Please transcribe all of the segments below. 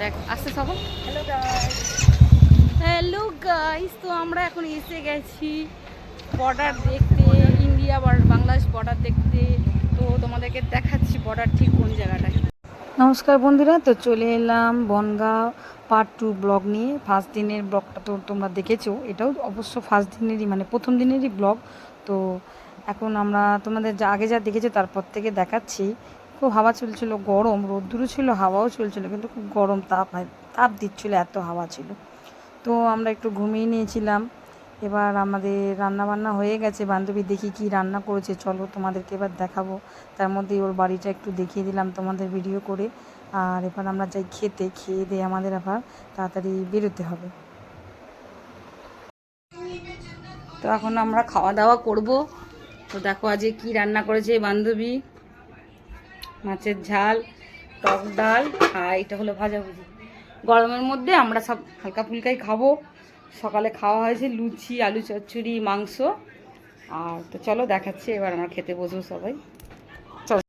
দেখ আসতে সবাই হ্যালো গাইস। তো আমরা এখন এসে গেছি বর্ডার দেখতে, ইন্ডিয়া বাংলাদেশ বর্ডার দেখতে। তো তোমাদেরকে দেখাচ্ছি বর্ডার ঠিক কোন জায়গাটায়। নমস্কার বন্ধুরা, তো চলে এলাম বনগাঁ পার্ট 2 ব্লগ নিয়ে। ফার্স্ট দিনের ব্লগটা তো তোমরা দেখেছো, এটাও অবশ্য ফার্স্ট দিনেরই মানে প্রথম দিনেরই ব্লগ। তো এখন আমরা তোমাদের যা আগে যা দেখেছো তারপর থেকে দেখাচ্ছি। খুব হাওয়া চলছিল, গরম, রোদ্দুরও ছিল, হাওয়াও চলছিল, কিন্তু খুব গরম তাপ দিচ্ছিল, এত হাওয়া ছিল। তো আমরা একটু ঘুমিয়ে নিয়েছিলাম। এবার আমাদের রান্নাবান্না হয়ে গেছে। বান্ধবী দেখি কি রান্না করেছে, চলো তোমাদেরকে এবার দেখাবো। তার মধ্যেই ওর বাড়িটা একটু দেখিয়ে দিলাম তোমাদের ভিডিও করে। আর এবার আমরা যাই খেয়ে দিয়ে আমাদের আবার তাড়াতাড়ি বেরোতে হবে। তো এখন আমরা খাওয়া দাওয়া করব। তো দেখো আজকে কি রান্না করেছে বান্ধবী। মাছের ঝাল, টক ডাল, আর এটা হলো ভাজাভুজি। গরমের মধ্যে আমরা সব হালকা ফুলকাই খাবো। সকালে খাওয়া হয়েছে লুচি, আলু চচ্চড়ি, মাংস। আর তো চলো দেখাচ্ছি, এবার আমরা খেতে বসবো সবাই। চলো।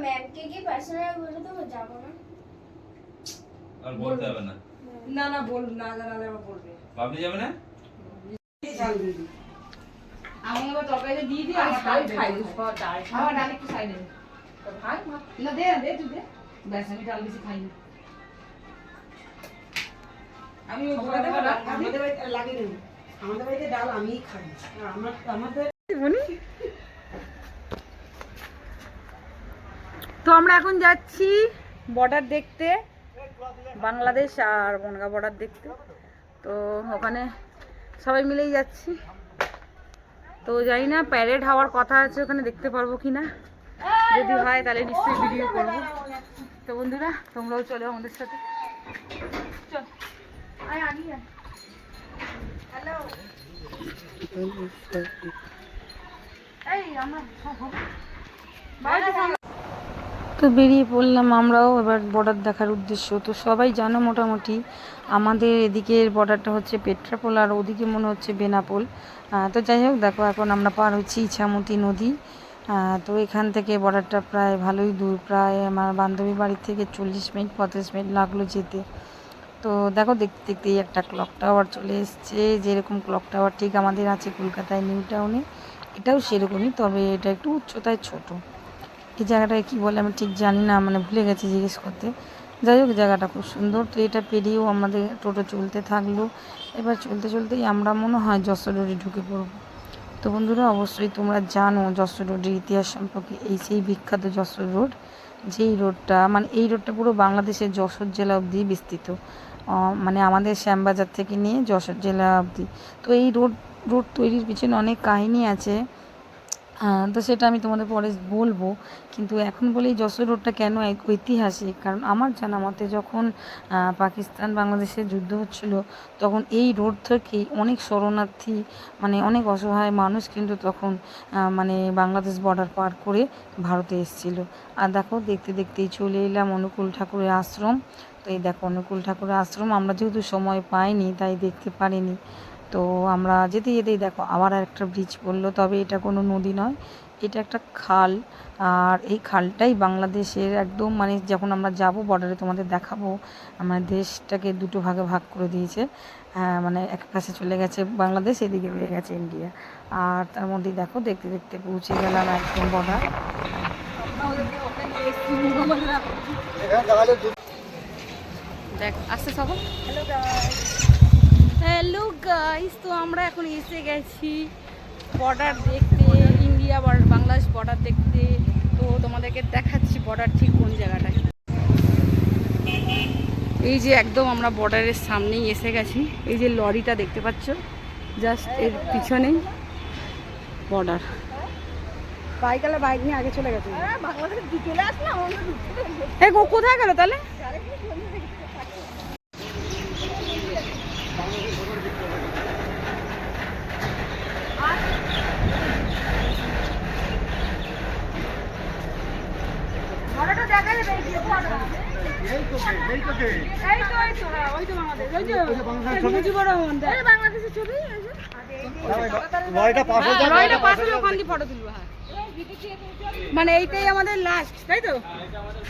ম্যামকে কি পার্সোনাল বলে দেবো, যাবো না আর বলতে হবে না। না না বল না, জানালে আবার বলবে। বাবলি যাবে না? আমি আবার তরকারিতে দিয়ে দিই, আমি ডাল খাই। আমার ডাল একটু সাইডে ভাই না, দে দে তুই দে। ব্যাস, আমি ডাল বেশি খাই না। আমি আমাদের বাড়িতে লাগে না, আমাদের বাড়িতে ডাল আমিই খাই। আমাদের বলি। তো আমরা এখন যাচ্ছি বর্ডার দেখতে, বাংলাদেশ আর বনগাঁ বর্ডার দেখতে। তো ওখানে সবাই মিলেই যাচ্ছি। তো জানি না প্যারেড হওয়ার কথা আছে, ওখানে দেখতে পারবো কি না। যদি হয় তাহলে নিশ্চয়ই ভিডিও করবো। তো বন্ধুরা তোমরাও চলো আমাদের সাথে। চল আয় আগিয়ে। হ্যালো এই আমরা তো বেরিয়ে পড়লাম আমরাও এবার বর্ডার দেখার উদ্দেশ্য। তো সবাই জানো মোটামুটি আমাদের এদিকের বর্ডারটা হচ্ছে পেট্রাপোল, আর ওদিকে মনে হচ্ছে বেনাপোল। তো যাই হোক, দেখো এখন আমরা পার হচ্ছি ইছামতি নদী। তো এখান থেকে বর্ডারটা প্রায় ভালোই দূর, প্রায় আমার বান্ধবী বাড়ির থেকে 40 মিনিট 35 মিনিট লাগলো যেতে। তো দেখো দেখতে দেখতেই একটা ক্লক টাওয়ার চলে এসছে। যেরকম ক্লক টাওয়ার ঠিক আমাদের আছে কলকাতায় নিউ টাউনে, এটাও সেরকমই, তবে এটা একটু উচ্চতায় ছোট। এই জায়গাটায় কী বলে আমি ঠিক জানি না, মানে ভুলে গেছি জিজ্ঞেস করতে। যাই হোক, জায়গাটা খুব সুন্দর। তো এটা পেরিয়েও আমাদের টোটো চলতে থাকলো। এবার চলতে চলতেই আমরা মনে হয় যশোর রোডে ঢুকে পড়ব। তো বন্ধুরা অবশ্যই তোমরা জানো যশোর রোডের ইতিহাস সম্পর্কে। এই সেই বিখ্যাত যশোর রোড, যেই রোডটা মানে এই রোডটা পুরো বাংলাদেশের যশোর জেলা অবধি বিস্তৃত। মানে আমাদের শ্যামবাজার থেকে নিয়ে যশোর জেলা অবধি। তো এই রোড তৈরির পিছনে অনেক কাহিনী আছে। তো সেটা আমি তোমাদের পরে বলবো। কিন্তু এখন বলি যশোর রোডটা কেন ঐতিহাসিক, কারণ আমার জানা মতে যখন পাকিস্তান বাংলাদেশের যুদ্ধ হচ্ছিল, তখন এই রোড থেকেই অনেক শরণার্থী, মানে অনেক অসহায় মানুষ কিন্তু তখন মানে বাংলাদেশ বর্ডার পার করে ভারতে এসেছিলো। আর দেখো দেখতে দেখতেই চলে এলাম অনুকূল ঠাকুরের আশ্রম। তো এই দেখো অনুকূল ঠাকুরের আশ্রম, আমরা যেহেতু সময় পাইনি তাই দেখতে পারিনি। তো আমরা যেতে যেতেই দেখো আবার একটা ব্রিজ পড়লো, তবে এটা কোনো নদী নয়, এটা একটা খাল। আর এই খালটাই বাংলাদেশের একদম মানে যখন আমরা যাব বর্ডারে তোমাদের দেখাবো, আমার দেশটাকে দুটো ভাগে ভাগ করে দিয়েছে। মানে এক পাশে চলে গেছে বাংলাদেশ, এদিকে হয়ে গেছে ইন্ডিয়া। আর তার মধ্যেই দেখো দেখতে দেখতে পৌঁছে গেলাম একদম বর্ডার। দেখ আসতে সবাই হ্যালো গাইস। তো আমরা এখন এসে গেছি বর্ডার দেখতে, ইন্ডিয়া বাংলাদেশ বর্ডার দেখতে। তো তোমাদেরকে দেখাচ্ছি বর্ডার ঠিক কোন জায়গাটায়। এই যে একদম আমরা বর্ডারের সামনেই এসে গেছি। এই যে লরিটা দেখতে পাচ্ছ, জাস্ট এর পিছনেই বর্ডার। বাইকালে বাইক নিয়ে আগে চলে গেছে। এই কোথায় গেল তাহলে? বাংলাদেশের ছবি মানে এইটাই আমাদের লাস্ট, তাই তো?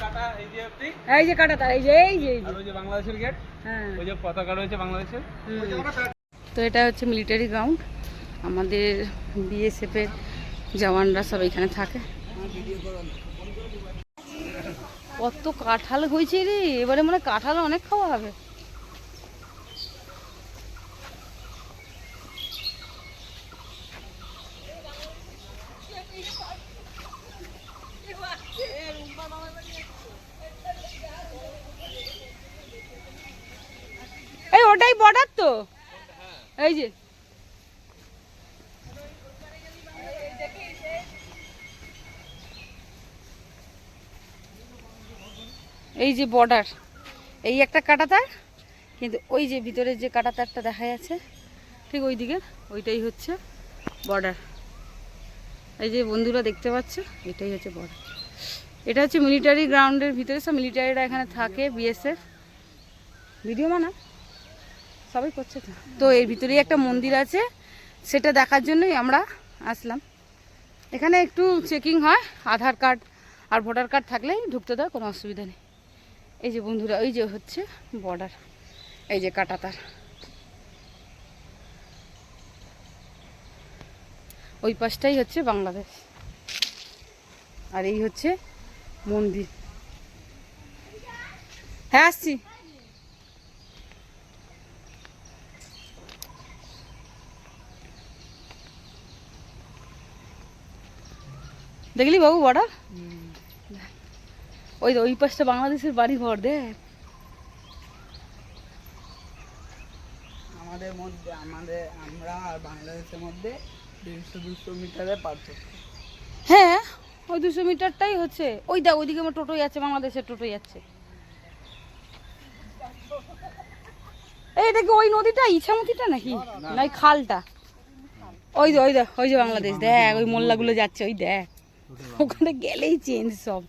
কাটা এই যে অবধি, এই যে কাটা তার, এই যে এই যে আর ওই যে বাংলাদেশের গেট, হ্যাঁ। ওই যে পতাকা রয়েছে বাংলাদেশের। তো এটা হচ্ছে মিলিটারি গ্রাউন্ড, আমাদের বিএসএফের জওয়ানরা সব এখানে থাকে। কত কাঁঠাল হয়েছে রে, এবারে মনে হয় কাঁঠাল অনেক খাওয়া হবে। এই ওটাই বর্ডার তো, এই যে এই যে বর্ডার, এই একটা কাঁটাতার, কিন্তু ওই যে ভিতরে যে কাঁটাতারটা দেখা যাচ্ছে ঠিক ওই দিকে, ওইটাই হচ্ছে বর্ডার। এই যে বন্ধুরা দেখতে পাচ্ছ, এটাই হচ্ছে বর্ডার। এটা হচ্ছে মিলিটারি গ্রাউন্ডের ভিতরে, সব মিলিটারিরা এখানে থাকে, বিএসএফ। ভিডিও মানা সবাই করছে তো। তো এর ভিতরেই একটা মন্দির আছে, সেটা দেখার জন্যই আমরা আসলাম। এখানে একটু চেকিং হয়, আধার কার্ড আর ভোটার কার্ড থাকলেই ঢুকতে দেয়, কোনো অসুবিধা নেই। এই যে বন্ধুরা, ওই যে হচ্ছে বর্ডার, এই যে কাঁটাতার, ওই পাশটাই হচ্ছে বাংলাদেশ, আর এই হচ্ছে মন্দির। হ্যাঁ আসছি। দেখলি বাবু বর্ডার, ওই ওই পাশটা বাংলাদেশের বাড়ি ঘর দেখ। আমাদের মধ্যে আমরা আর বাংলাদেশের মধ্যে 150-200 মিটারের পার্থক্য। হ্যাঁ, ওই 200 মিটারটাই হচ্ছে। ওই দেখ ওইদিকে আমার টোটো যাচ্ছে, বাংলাদেশের টোটো যাচ্ছে। এটা কি ওই নদীটা, ইছামতিটা নাকি, না ওই খালটা? ওই যে ওই দেখ, ওই যে বাংলাদেশ দেখ, ওই মোল্লাগুলো যাচ্ছে, ওই দেখ, ওখানে গেলেই চেঞ্জ সব।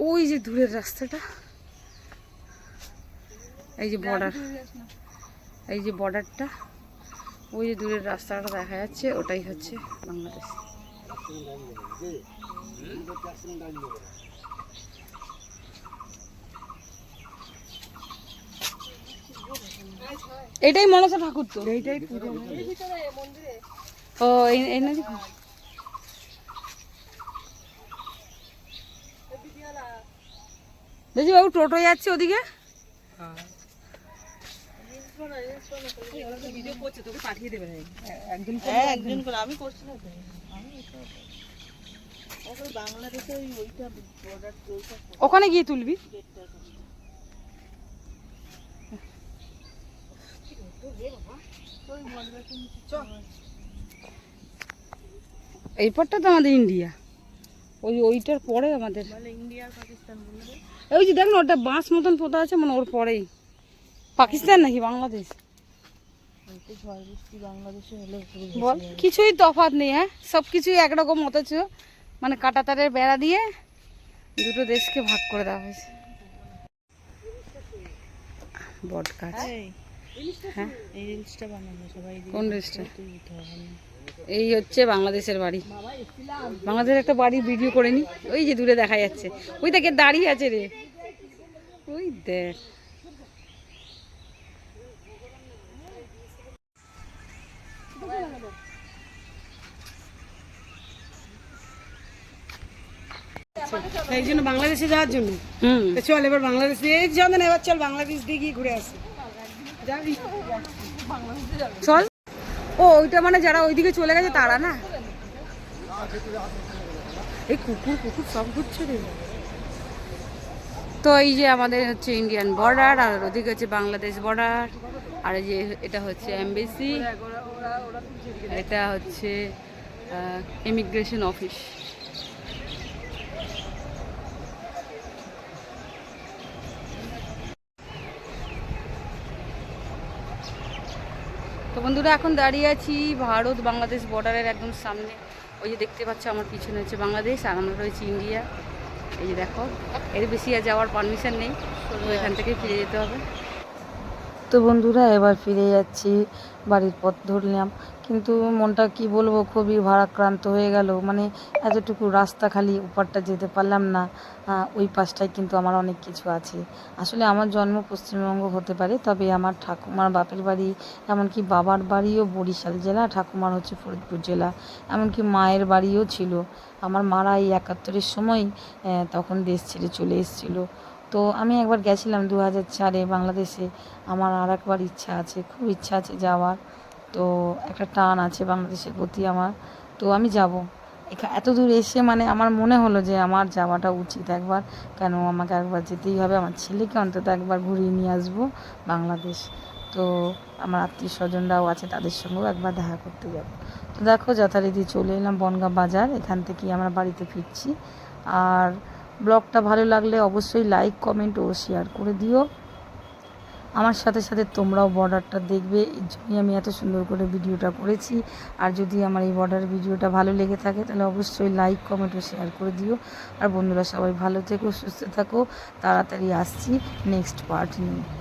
ওই যে দূরের রাস্তাটা, এই যে বর্ডার, এই যে বর্ডারটা, ওই যে দূরের রাস্তাটা দেখা যাচ্ছে, ওটাই হচ্ছে বাংলাদেশ। এটাই মনসা ঠাকুর তো, এইটাই পুজো। ও এই নাকি দেখছি বাবু টোটো যাচ্ছে ওদিকে। ভিডিও করছে, তোকে পাঠিয়ে দেবে একজন একজন করে। আমি করছি না, ওখানে গিয়ে তুলবি। এই পরটা তো আমাদের ইন্ডিয়া, ওইটার পরে আমাদের ইন্ডিয়া পাকিস্তান। ওই যে দেখ না, ওটা বাঁশ মতন পোতা আছে, মানে ওর পরেই পাকিস্তান নাকি বাংলাদেশ। বল, কিছুই তফাৎ নেই। হ্যাঁ, সব কিছুই একরকম, অথচ মানে কাঁটাতারের বেড়া দিয়ে দুটো দেশকে ভাগ করে দেওয়া হয়েছে। বটগাছ, হ্যাঁ, কোন রিলসটা? এই হচ্ছে বাংলাদেশের বাড়ি। বাংলাদেশের একটা বাড়ি ভিডিও করে নি, ওই যে দূরে দেখা যাচ্ছে, ওই দেখে দাঁড়িয়ে আছে রে, ওই দেখ। এই জন্য বাংলাদেশে যাওয়ার জন্য। চল এবার বাংলাদেশে, এই চন্দন এবার চল বাংলাদেশ দিয়ে গিয়ে ঘুরে আসি। যাবি? চল। ও ওইটা মানে যারা ওইদিকে চলে গেছে তারা না। এই কুকুর কুকুর সব ঘুরছে রে। তো এই যে আমাদের হচ্ছে ইন্ডিয়ান বর্ডার, আর ওদিকে হচ্ছে বাংলাদেশ বর্ডার, আর এই যে এটা হচ্ছে এমবেসি, এটা হচ্ছে ইমিগ্রেশন অফিস। তো বন্ধুরা, এখন দাঁড়িয়ে আছি ভারত বাংলাদেশ বর্ডারের একদম সামনে। ওই যে দেখতে পাচ্ছ আমার পিছনে হচ্ছে বাংলাদেশ, আর আমরা রয়েছি ইন্ডিয়া। এই যে দেখো, এর বেশি আর যাওয়ার পারমিশন নেই, তো এখান থেকে ফিরে যেতে হবে। তো বন্ধুরা এবার ফিরে যাচ্ছি, বাড়ির পথ ধরলাম, কিন্তু মনটা কি বলবো খুবই ভারাক্রান্ত হয়ে গেল। মানে এতটুকু রাস্তা খালি ওপারটা যেতে পারলাম না, ওই পাশটায় কিন্তু আমার অনেক কিছু আছে। আসলে আমার জন্ম পশ্চিমবঙ্গ হতে পারে, তবে আমার ঠাকুমার বাপের বাড়ি, এমনকি বাবার বাড়িও বরিশাল জেলা, ঠাকুমার হচ্ছে ফরিদপুর জেলা, এমনকি মায়ের বাড়িও ছিল। আমার মারা এই 71-এর সময় তখন দেশ ছেড়ে চলে এসেছিলো। তো আমি একবার গেছিলাম 2004-এ বাংলাদেশে। আমার আর একবার ইচ্ছা আছে, খুব ইচ্ছা আছে যাওয়ার। তো একটা টান আছে বাংলাদেশের প্রতি আমার, তো আমি যাব। এত দূর এসে মানে আমার মনে হলো যে আমার যাওয়াটা উচিত একবার, কেন আমাকে একবার যেতেই হবে, আমার ছেলেকে অন্তত একবার ঘুরিয়ে নিয়ে আসবো বাংলাদেশ। তো আমার আত্মীয় স্বজনরাও আছে, তাদের সঙ্গেও একবার দেখা করতে যাব। তো দেখো যথারীতি চলে এলাম বনগাঁ বাজার, এখান থেকেই আমরা বাড়িতে ফিরছি। আর ব্লগটা ভালো লাগলে অবশ্যই লাইক, কমেন্ট ও শেয়ার করে দিও। আমার সাথে সাথে তোমরাও বর্ডারটা দেখবে, এর জন্যই আমি এত সুন্দর করে ভিডিওটা করেছি। আর যদি আমার এই বর্ডার ভিডিওটা ভালো লেগে থাকে তাহলে অবশ্যই লাইক, কমেন্ট ও শেয়ার করে দিও। আর বন্ধুরা সবাই ভালো থেকো, সুস্থ থাকো, তাড়াতাড়ি আসছি নেক্সট পার্ট নিয়ে।